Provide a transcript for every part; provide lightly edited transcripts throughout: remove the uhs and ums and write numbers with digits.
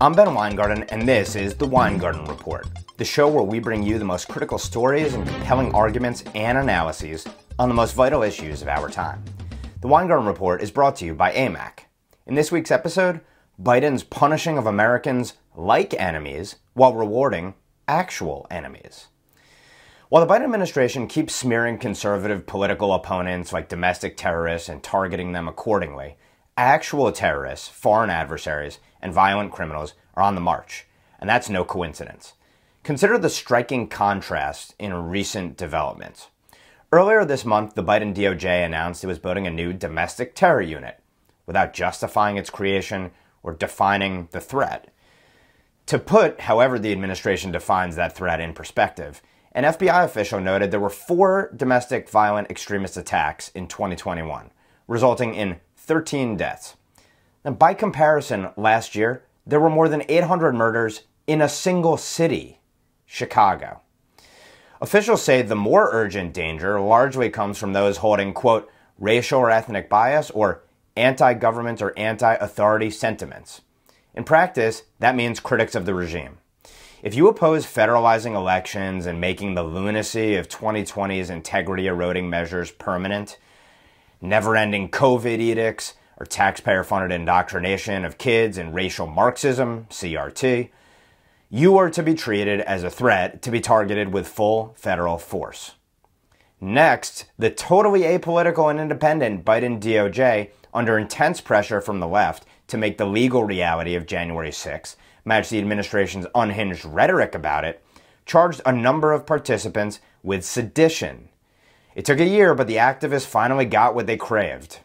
I'm Ben Weingarten, and this is the Weingarten Report, the show where we bring you the most critical stories and compelling arguments and analyses on the most vital issues of our time. The Weingarten Report is brought to you by AMAC. In this week's episode, Biden's punishing of Americans like enemies while rewarding actual enemies. While the Biden administration keeps smearing conservative political opponents like domestic terrorists and targeting them accordingly, actual terrorists, foreign adversaries, and violent criminals are on the march, and that's no coincidence. Consider the striking contrast in recent developments. Earlier this month, the Biden DOJ announced it was building a new domestic terror unit without justifying its creation or defining the threat. To put however the administration defines that threat in perspective, an FBI official noted there were 4 domestic violent extremist attacks in 2021, resulting in 13 deaths. And by comparison, last year, there were more than 800 murders in a single city, Chicago. Officials say the more urgent danger largely comes from those holding, quote, racial or ethnic bias or anti-government or anti-authority sentiments. In practice, that means critics of the regime. If you oppose federalizing elections and making the lunacy of 2020's integrity-eroding measures permanent, never-ending COVID edicts, or taxpayer-funded indoctrination of kids in racial Marxism, CRT, you are to be treated as a threat to be targeted with full federal force. Next, the totally apolitical and independent Biden DOJ, under intense pressure from the left to make the legal reality of January 6th match the administration's unhinged rhetoric about it, charged a number of participants with sedition. It took a year, but the activists finally got what they craved.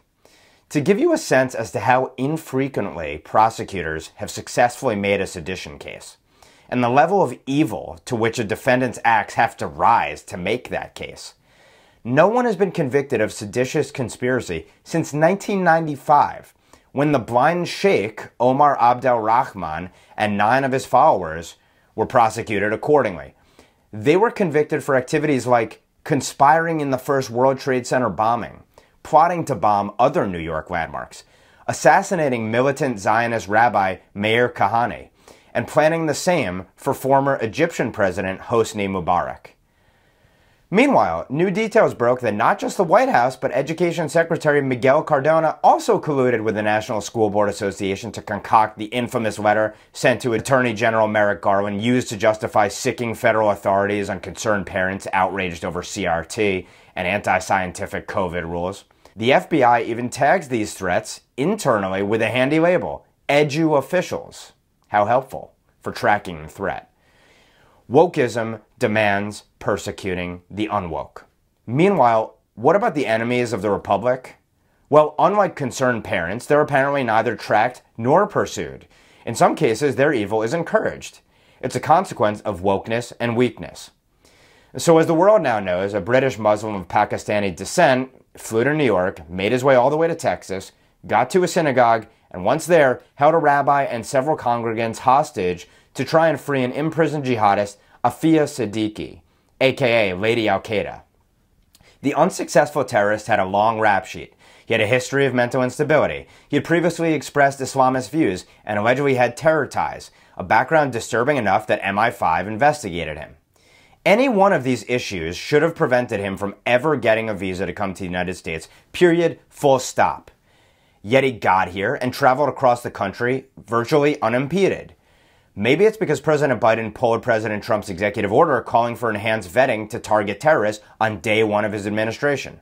To give you a sense as to how infrequently prosecutors have successfully made a sedition case, and the level of evil to which a defendant's acts have to rise to make that case, no one has been convicted of seditious conspiracy since 1995, when the blind sheikh Omar Abdel Rahman and 9 of his followers were prosecuted accordingly. They were convicted for activities like conspiring in the first World Trade Center bombing, plotting to bomb other New York landmarks, assassinating militant Zionist rabbi Meir Kahane, and planning the same for former Egyptian President Hosni Mubarak. Meanwhile, new details broke that not just the White House, but Education Secretary Miguel Cardona also colluded with the National School Board Association to concoct the infamous letter sent to Attorney General Merrick Garland used to justify sicking federal authorities on concerned parents outraged over CRT and anti-scientific COVID rules. The FBI even tags these threats internally with a handy label, Edu Officials. How helpful for tracking the threat. Wokeism demands persecuting the unwoke. Meanwhile, what about the enemies of the Republic? Well, unlike concerned parents, they're apparently neither tracked nor pursued. In some cases, their evil is encouraged. It's a consequence of wokeness and weakness. So as the world now knows, a British Muslim of Pakistani descent flew to New York, made his way all the way to Texas, got to a synagogue, and once there, held a rabbi and several congregants hostage to try and free an imprisoned jihadist, Afia Siddiqui, aka Lady Al-Qaeda. The unsuccessful terrorist had a long rap sheet. He had a history of mental instability. He had previously expressed Islamist views and allegedly had terror ties, a background disturbing enough that MI5 investigated him. Any one of these issues should have prevented him from ever getting a visa to come to the United States, period, full stop. Yet he got here and traveled across the country virtually unimpeded. Maybe it's because President Biden pulled President Trump's executive order calling for enhanced vetting to target terrorists on day 1 of his administration.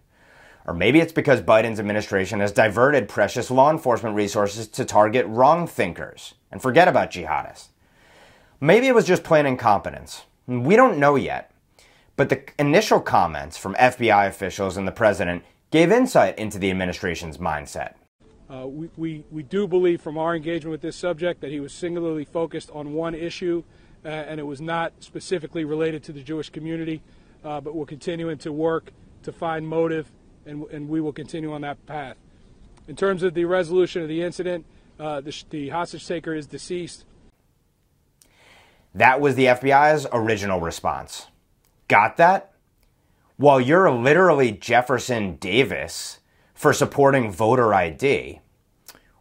Or maybe it's because Biden's administration has diverted precious law enforcement resources to target wrong thinkers and forget about jihadists. Maybe it was just plain incompetence. We don't know yet. But the initial comments from FBI officials and the president gave insight into the administration's mindset. We do believe from our engagement with this subject that he was singularly focused on one issue and it was not specifically related to the Jewish community, but we're continuing to work to find motive and we will continue on that path. In terms of the resolution of the incident, the hostage taker is deceased. That was the FBI's original response. Got that? Well, you're literally Jefferson Davis for supporting voter ID.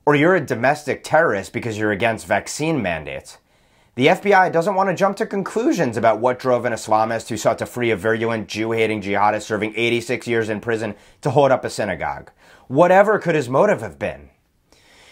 or you're a domestic terrorist because you're against vaccine mandates. The FBI doesn't want to jump to conclusions about what drove an Islamist who sought to free a virulent Jew-hating jihadist serving 86 years in prison to hold up a synagogue. Whatever could his motive have been?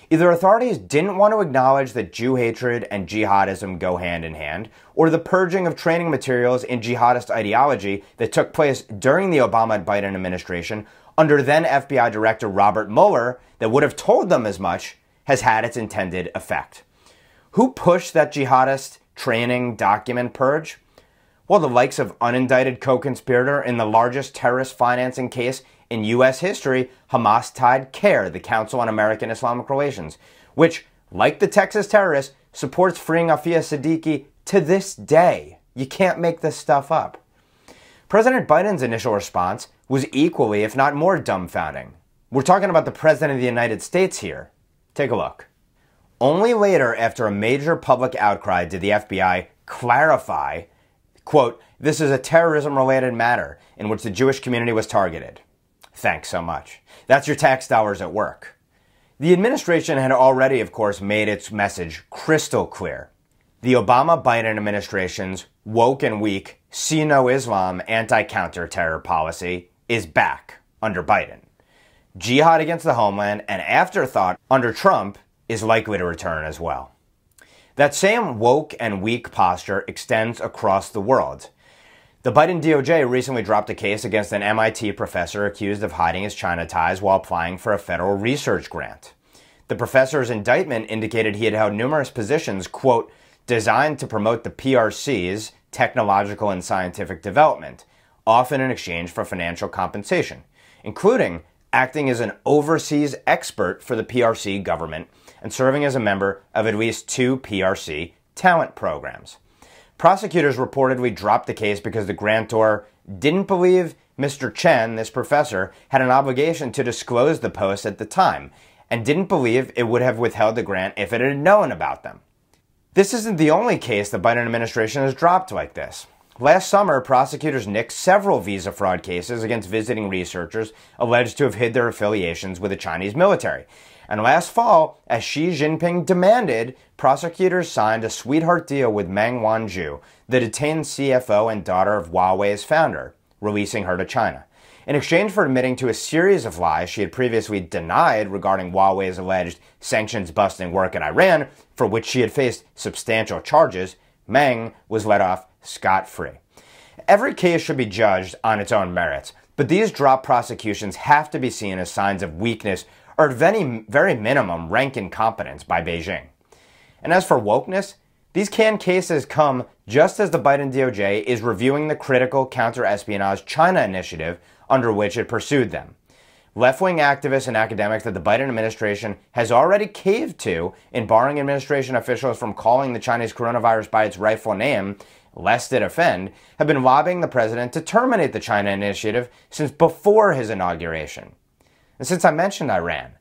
Either authorities didn't want to acknowledge that Jew hatred and jihadism go hand in hand, or the purging of training materials in jihadist ideology that took place during the Obama and Biden administration under then FBI Director Robert Mueller that would have told them as much has had its intended effect. Who pushed that jihadist training document purge? Well, the likes of unindicted co-conspirator in the largest terrorist financing case in U.S. history, Hamas-tied CAIR, the Council on American Islamic Relations, which, like the Texas terrorists, supports freeing Afia Siddiqui to this day. You can't make this stuff up. President Biden's initial response was equally, if not more, dumbfounding. We're talking about the President of the United States here. Take a look. Only later, after a major public outcry, did the FBI clarify, quote, "This is a terrorism-related matter in which the Jewish community was targeted." Thanks so much. That's your tax dollars at work. The administration had already, of course, made its message crystal clear. The Obama-Biden administration's woke and weak, see no Islam anti-counterterror policy is back under Biden. Jihad against the homeland and afterthought under Trump is likely to return as well. That same woke and weak posture extends across the world. The Biden DOJ recently dropped a case against an MIT professor accused of hiding his China ties while applying for a federal research grant. The professor's indictment indicated he had held numerous positions, quote, designed to promote the PRC's technological and scientific development, often in exchange for financial compensation, including acting as an overseas expert for the PRC government and serving as a member of at least 2 PRC talent programs. Prosecutors reportedly dropped the case because the grantor didn't believe Mr. Chen, this professor, had an obligation to disclose the posts at the time, and didn't believe it would have withheld the grant if it had known about them. This isn't the only case the Biden administration has dropped like this. Last summer, prosecutors nixed several visa fraud cases against visiting researchers alleged to have hid their affiliations with the Chinese military. And last fall, as Xi Jinping demanded, prosecutors signed a sweetheart deal with Meng Wanzhou, the detained CFO and daughter of Huawei's founder, releasing her to China. In exchange for admitting to a series of lies she had previously denied regarding Huawei's alleged sanctions-busting work in Iran, for which she had faced substantial charges, Meng was let off scot-free. Every case should be judged on its own merits, but these drop prosecutions have to be seen as signs of weakness or at very minimum rank incompetence by Beijing. And as for wokeness, these canned cases come just as the Biden DOJ is reviewing the critical counter-espionage China initiative under which it pursued them. Left-wing activists and academics that the Biden administration has already caved to in barring administration officials from calling the Chinese coronavirus by its rightful name, lest it offend, have been lobbying the president to terminate the China initiative since before his inauguration. And since I mentioned Iran,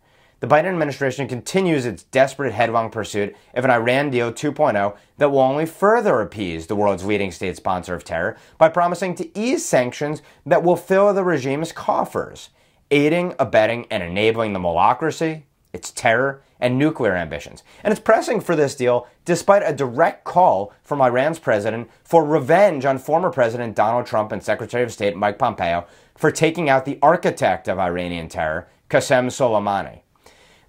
the Biden administration continues its desperate headlong pursuit of an Iran deal 2.0 that will only further appease the world's leading state sponsor of terror by promising to ease sanctions that will fill the regime's coffers, aiding, abetting, and enabling the malocracy, its terror, and nuclear ambitions. And it's pressing for this deal despite a direct call from Iran's president for revenge on former President Donald Trump and Secretary of State Mike Pompeo for taking out the architect of Iranian terror, Qasem Soleimani.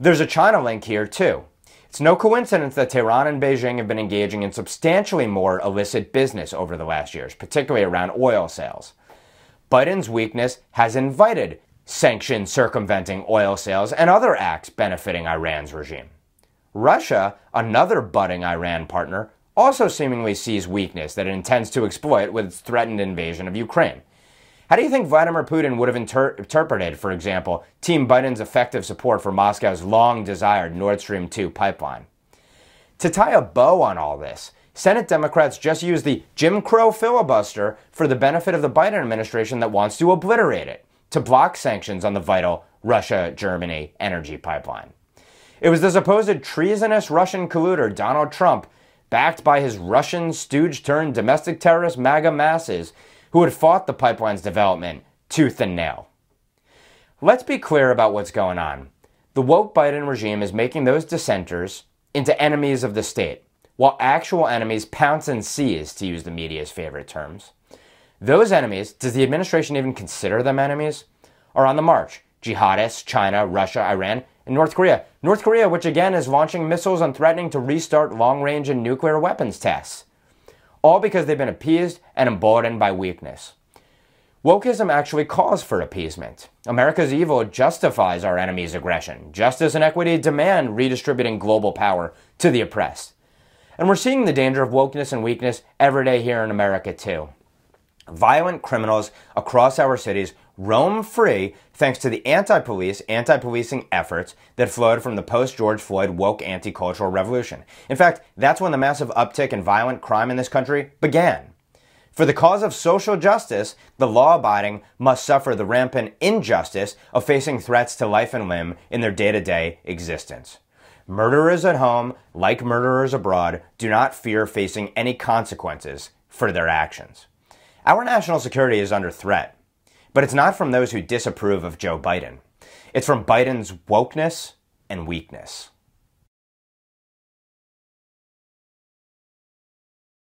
There's a China link here, too. It's no coincidence that Tehran and Beijing have been engaging in substantially more illicit business over the last years, particularly around oil sales. Biden's weakness has invited sanction-circumventing oil sales and other acts benefiting Iran's regime. Russia, another budding Iran partner, also seemingly sees weakness that it intends to exploit with its threatened invasion of Ukraine. How do you think Vladimir Putin would have interpreted, for example, Team Biden's effective support for Moscow's long-desired Nord Stream 2 pipeline? To tie a bow on all this, Senate Democrats just used the Jim Crow filibuster for the benefit of the Biden administration that wants to obliterate it, to block sanctions on the vital Russia-Germany energy pipeline. It was the supposed treasonous Russian colluder Donald Trump, backed by his Russian stooge-turned domestic terrorist MAGA masses, who had fought the pipeline's development tooth and nail. Let's be clear about what's going on. The woke Biden regime is making those dissenters into enemies of the state, while actual enemies pounce and seize, to use the media's favorite terms. Those enemies, does the administration even consider them enemies, are on the march. Jihadists, China, Russia, Iran, and North Korea. North Korea, which again is launching missiles and threatening to restart long-range and nuclear weapons tests. All because they've been appeased and emboldened by weakness. Wokeism actually calls for appeasement. America's evil justifies our enemy's aggression. Justice and equity demand redistributing global power to the oppressed. And we're seeing the danger of wokeness and weakness every day here in America too. Violent criminals across our cities roam free thanks to the anti-police, anti-policing efforts that flowed from the post-George Floyd woke anti-cultural revolution. In fact, that's when the massive uptick in violent crime in this country began. For the cause of social justice, the law-abiding must suffer the rampant injustice of facing threats to life and limb in their day-to-day existence. Murderers at home, like murderers abroad, do not fear facing any consequences for their actions. Our national security is under threat. But it's not from those who disapprove of Joe Biden. It's from Biden's wokeness and weakness.